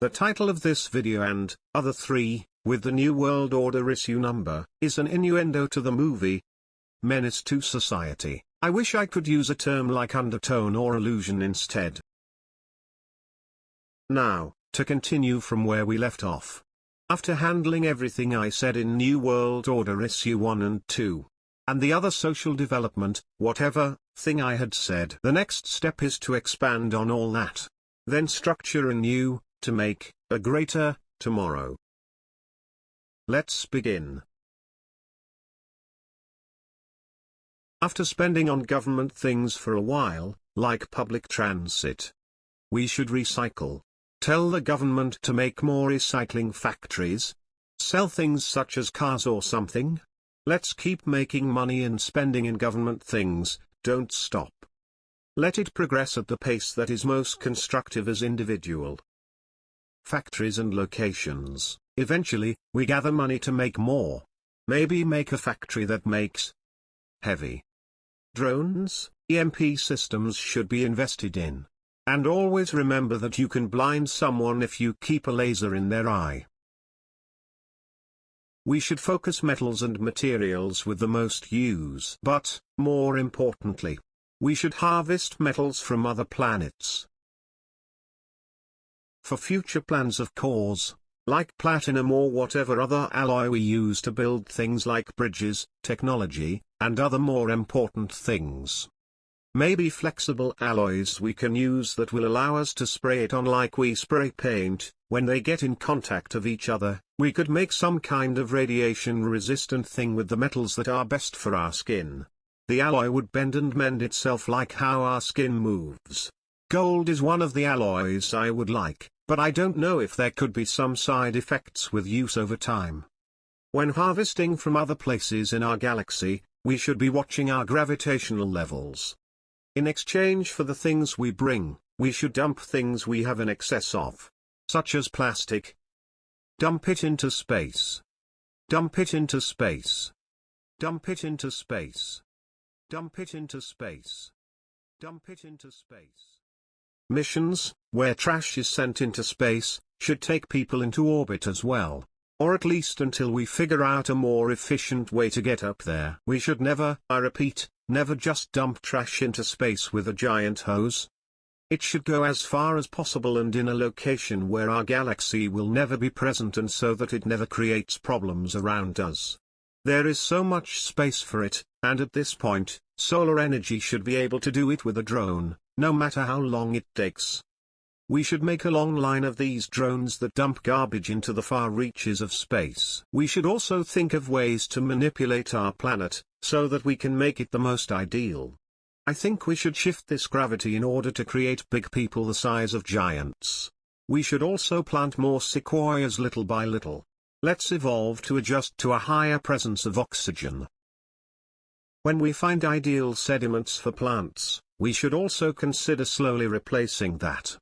The title of this video and other 3, with the New World Order issue number, is an innuendo to the movie Menace to Society. I wish I could use a term like undertone or illusion instead. Now, to continue from where we left off. After handling everything I said in New World Order issue 1 and 2, and the other social development, whatever, thing I had said, the next step is to expand on all that. Then structure a new, to make, a greater, tomorrow. Let's begin. After spending on government things for a while, like public transit, we should recycle. Tell the government to make more recycling factories. Sell things such as cars or something. Let's keep making money and spending in government things, don't stop. Let it progress at the pace that is most constructive as individual factories and locations. Eventually, we gather money to make more. Maybe make a factory that makes heavy drones. EMP systems should be invested in. And always remember that you can blind someone if you keep a laser in their eye. We should focus metals and materials with the most use. But, more importantly, we should harvest metals from other planets. For future plans of course, like platinum or whatever other alloy we use to build things like bridges, technology, and other more important things. Maybe flexible alloys we can use that will allow us to spray it on like we spray paint. When they get in contact of each other, we could make some kind of radiation-resistant thing with the metals that are best for our skin. The alloy would bend and mend itself like how our skin moves. Gold is one of the alloys I would like, but I don't know if there could be some side effects with use over time. When harvesting from other places in our galaxy, we should be watching our gravitational levels. In exchange for the things we bring, we should dump things we have in excess of, such as plastic. Dump it into space. Dump it into space. Dump it into space. Dump it into space. Dump it into space. Missions, where trash is sent into space, should take people into orbit as well. Or at least until we figure out a more efficient way to get up there. We should never, I repeat, never just dump trash into space with a giant hose. It should go as far as possible and in a location where our galaxy will never be present and so that it never creates problems around us. There is so much space for it, and at this point, solar energy should be able to do it with a drone, no matter how long it takes. We should make a long line of these drones that dump garbage into the far reaches of space. We should also think of ways to manipulate our planet, so that we can make it the most ideal. I think we should shift this gravity in order to create big people the size of giants. We should also plant more sequoias little by little. Let's evolve to adjust to a higher presence of oxygen. When we find ideal sediments for plants, we should also consider slowly replacing that.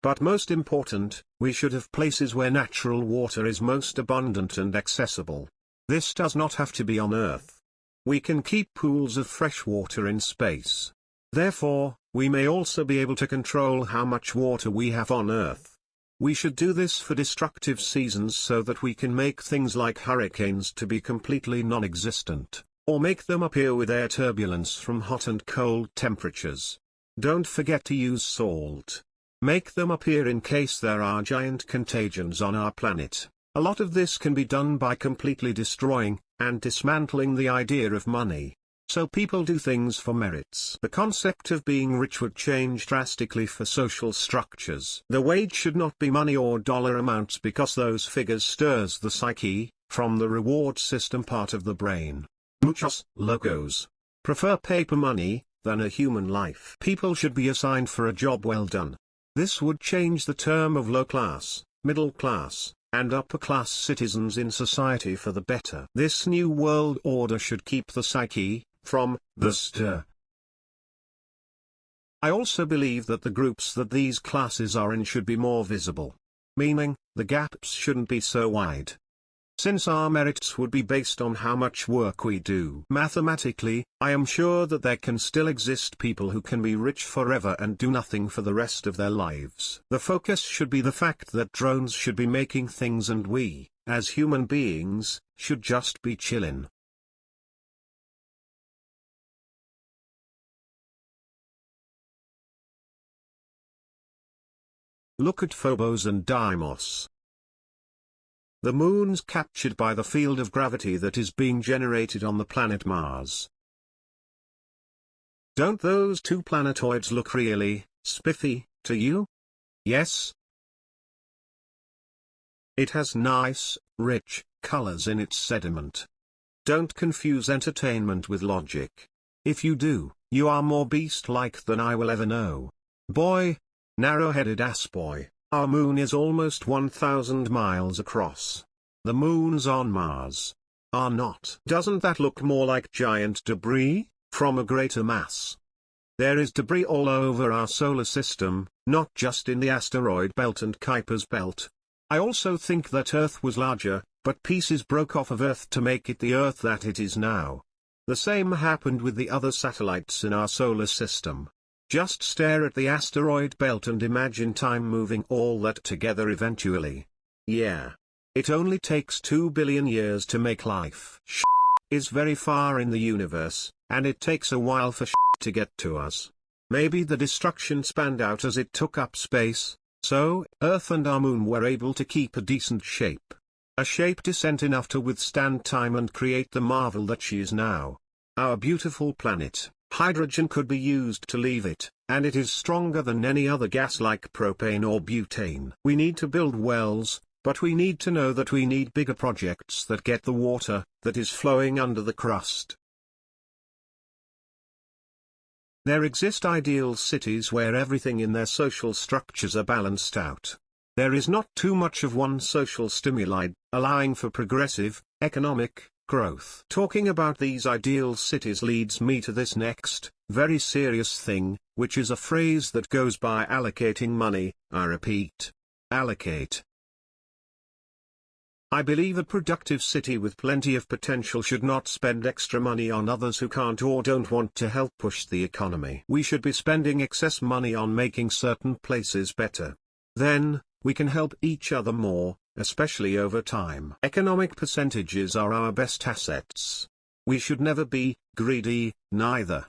But most important, we should have places where natural water is most abundant and accessible. This does not have to be on Earth. We can keep pools of fresh water in space. Therefore, we may also be able to control how much water we have on Earth. We should do this for destructive seasons so that we can make things like hurricanes to be completely non-existent, or make them appear with air turbulence from hot and cold temperatures. Don't forget to use salt. Make them appear in case there are giant contagions on our planet. A lot of this can be done by completely destroying and dismantling the idea of money. So people do things for merits. The concept of being rich would change drastically for social structures. The wage should not be money or dollar amounts because those figures stirs the psyche, from the reward system part of the brain. Muchos locos prefer paper money than a human life. People should be assigned for a job well done. This would change the term of low class, middle class, and upper class citizens in society for the better. This new world order should keep the psyche from the stir. I also believe that the groups that these classes are in should be more visible. Meaning, the gaps shouldn't be so wide. since our merits would be based on how much work we do. Mathematically, I am sure that there can still exist people who can be rich forever and do nothing for the rest of their lives. The focus should be the fact that drones should be making things and we, as human beings, should just be chillin'. Look at Phobos and Deimos. The moon's captured by the field of gravity that is being generated on the planet Mars. Don't those two planetoids look really spiffy to you? Yes? It has nice, rich colors in its sediment. Don't confuse entertainment with logic. If you do, you are more beast-like than I will ever know. Boy, narrow-headed ass boy, our moon is almost 1,000 miles across. The moons on Mars are not. Doesn't that look more like giant debris from a greater mass? There is debris all over our solar system, not just in the asteroid belt and Kuiper's belt. I also think that Earth was larger, but pieces broke off of Earth to make it the Earth that it is now. The same happened with the other satellites in our solar system. Just stare at the asteroid belt and imagine time moving all that together eventually. Yeah. It only takes 2 billion years to make life. Is very far in the universe, and it takes a while for to get to us. Maybe the destruction spanned out as it took up space, so Earth and our moon were able to keep a decent shape. A shape decent enough to withstand time and create the marvel that she is now. Our beautiful planet. Hydrogen could be used to leave it, and it is stronger than any other gas like propane or butane. We need to build wells, but we need to know that we need bigger projects that get the water that is flowing under the crust. There exist ideal cities where everything in their social structures are balanced out. There is not too much of one social stimuli, allowing for progressive, economic growth. Talking about these ideal cities leads me to this next, very serious thing, which is a phrase that goes by allocating money. I repeat, allocate. I believe a productive city with plenty of potential should not spend extra money on others who can't or don't want to help push the economy. We should be spending excess money on making certain places better. Then, we can help each other more, especially over time. Economic percentages are our best assets. We should never be greedy, neither.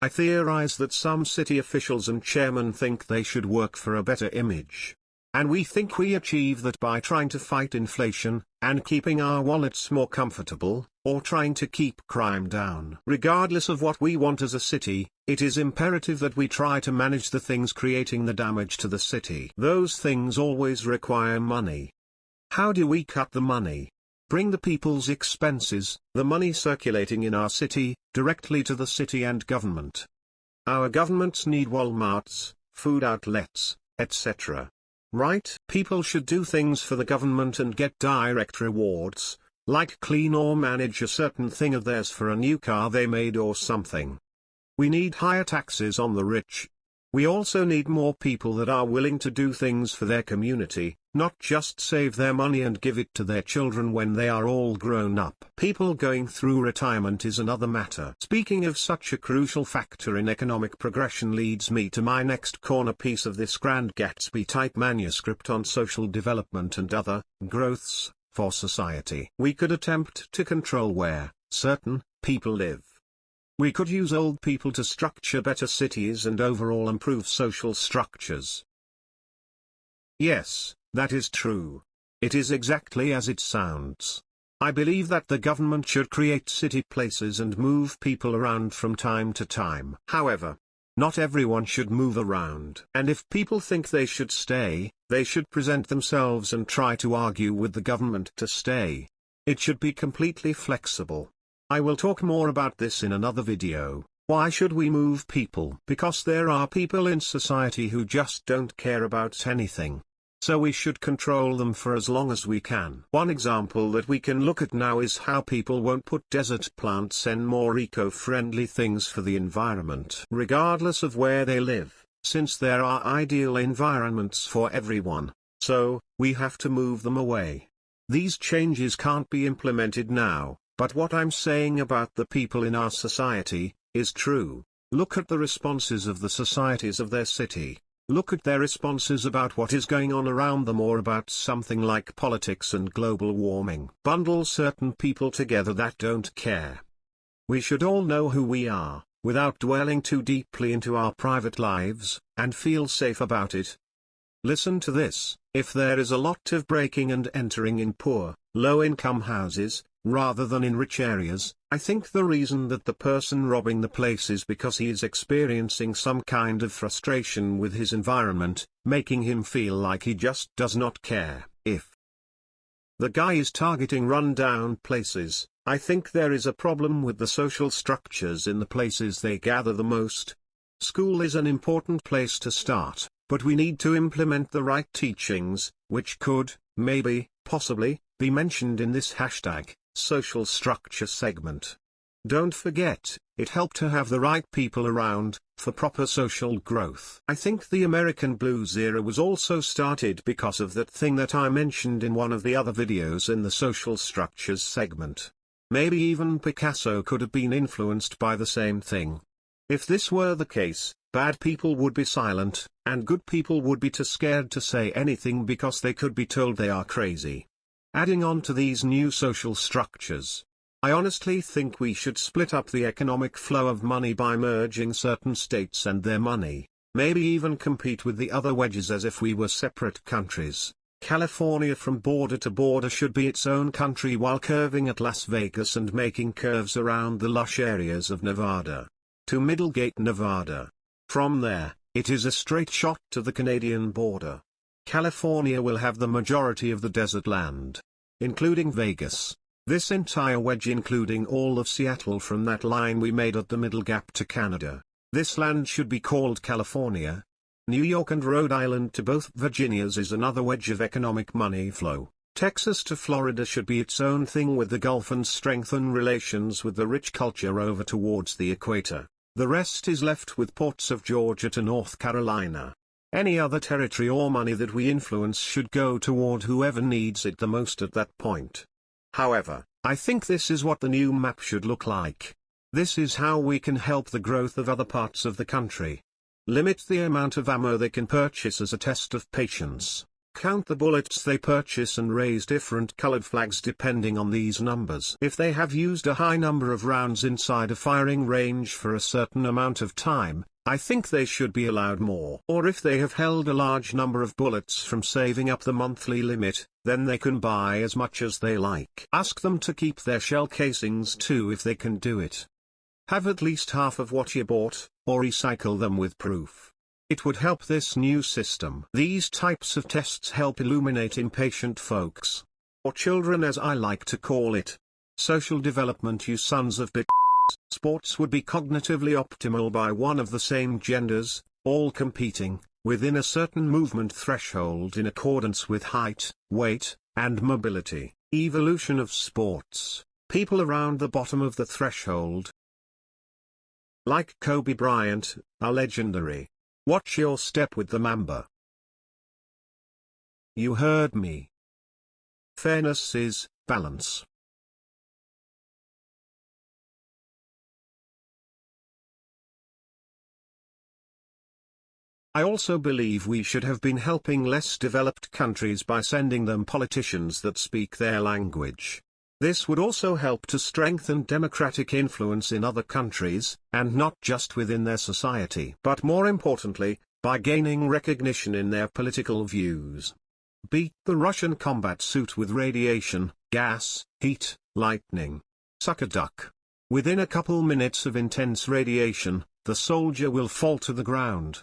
I theorize that some city officials and chairmen think they should work for a better image. And we think we achieve that by trying to fight inflation, and keeping our wallets more comfortable, or trying to keep crime down. Regardless of what we want as a city, it is imperative that we try to manage the things creating the damage to the city. Those things always require money. How do we cut the money? Bring the people's expenses, the money circulating in our city, directly to the city and government. Our governments need Walmarts, food outlets, etc. Right? People should do things for the government and get direct rewards, like clean or manage a certain thing of theirs for a new car they made or something. We need higher taxes on the rich. We also need more people that are willing to do things for their community, not just save their money and give it to their children when they are all grown up. People going through retirement is another matter. Speaking of such a crucial factor in economic progression leads me to my next corner piece of this Grand Gatsby-type manuscript on social development and other growths for society. We could attempt to control where certain people live. We could use old people to structure better cities and overall improve social structures. Yes, that is true. It is exactly as it sounds. I believe that the government should create city places and move people around from time to time. However, not everyone should move around. And if people think they should stay, they should present themselves and try to argue with the government to stay. It should be completely flexible. I will talk more about this in another video. Why should we move people? Because there are people in society who just don't care about anything. So we should control them for as long as we can. One example that we can look at now is how people won't put desert plants and more eco-friendly things for the environment. Regardless of where they live, since there are ideal environments for everyone, so we have to move them away. These changes can't be implemented now, but what I'm saying about the people in our society is true. Look at the responses of the societies of their city. Look at their responses about what is going on around them or about something like politics and global warming. Bundle certain people together that don't care. We should all know who we are, without dwelling too deeply into our private lives, and feel safe about it. Listen to this: if there is a lot of breaking and entering in poor, low-income houses, rather than in rich areas, I think the reason that the person robbing the place is because he is experiencing some kind of frustration with his environment, making him feel like he just does not care. If the guy is targeting run-down places, I think there is a problem with the social structures in the places they gather the most. School is an important place to start, but we need to implement the right teachings, which could, maybe, possibly, be mentioned in this hashtag social structure segment. Don't forget, it helped to have the right people around, for proper social growth. I think the American Blues era was also started because of that thing that I mentioned in one of the other videos in the social structures segment. Maybe even Picasso could have been influenced by the same thing. If this were the case, bad people would be silent, and good people would be too scared to say anything because they could be told they are crazy. Adding on to these new social structures, I honestly think we should split up the economic flow of money by merging certain states and their money, maybe even compete with the other wedges as if we were separate countries. California from border to border should be its own country while curving at Las Vegas and making curves around the lush areas of Nevada. To Middlegate, Nevada. From there, it is a straight shot to the Canadian border. California will have the majority of the desert land, including Vegas. This entire wedge including all of Seattle from that line we made at the middle gap to Canada. This land should be called California. New York and Rhode Island to both Virginias is another wedge of economic money flow. Texas to Florida should be its own thing with the Gulf and strengthen relations with the rich culture over towards the equator. The rest is left with ports of Georgia to North Carolina. Any other territory or money that we influence should go toward whoever needs it the most at that point. However, I think this is what the new map should look like. This is how we can help the growth of other parts of the country. Limit the amount of ammo they can purchase as a test of patience. Count the bullets they purchase and raise different colored flags depending on these numbers. If they have used a high number of rounds inside a firing range for a certain amount of time, I think they should be allowed more. Or if they have held a large number of bullets from saving up the monthly limit, then they can buy as much as they like. Ask them to keep their shell casings too if they can do it. Have at least half of what you bought, or recycle them with proof. It would help this new system. These types of tests help illuminate impatient folks. Or children as I like to call it. Social development, you sons of bitches. Sports would be cognitively optimal by one of the same genders, all competing, within a certain movement threshold in accordance with height, weight, and mobility. Evolution of sports. People around the bottom of the threshold, like Kobe Bryant, are legendary. Watch your step with the Mamba. You heard me. Fairness is balance. I also believe we should have been helping less developed countries by sending them politicians that speak their language. This would also help to strengthen democratic influence in other countries, and not just within their society. But more importantly, by gaining recognition in their political views. Beat the Russian combat suit with radiation, gas, heat, lightning. Suck a duck. Within a couple minutes of intense radiation, the soldier will fall to the ground.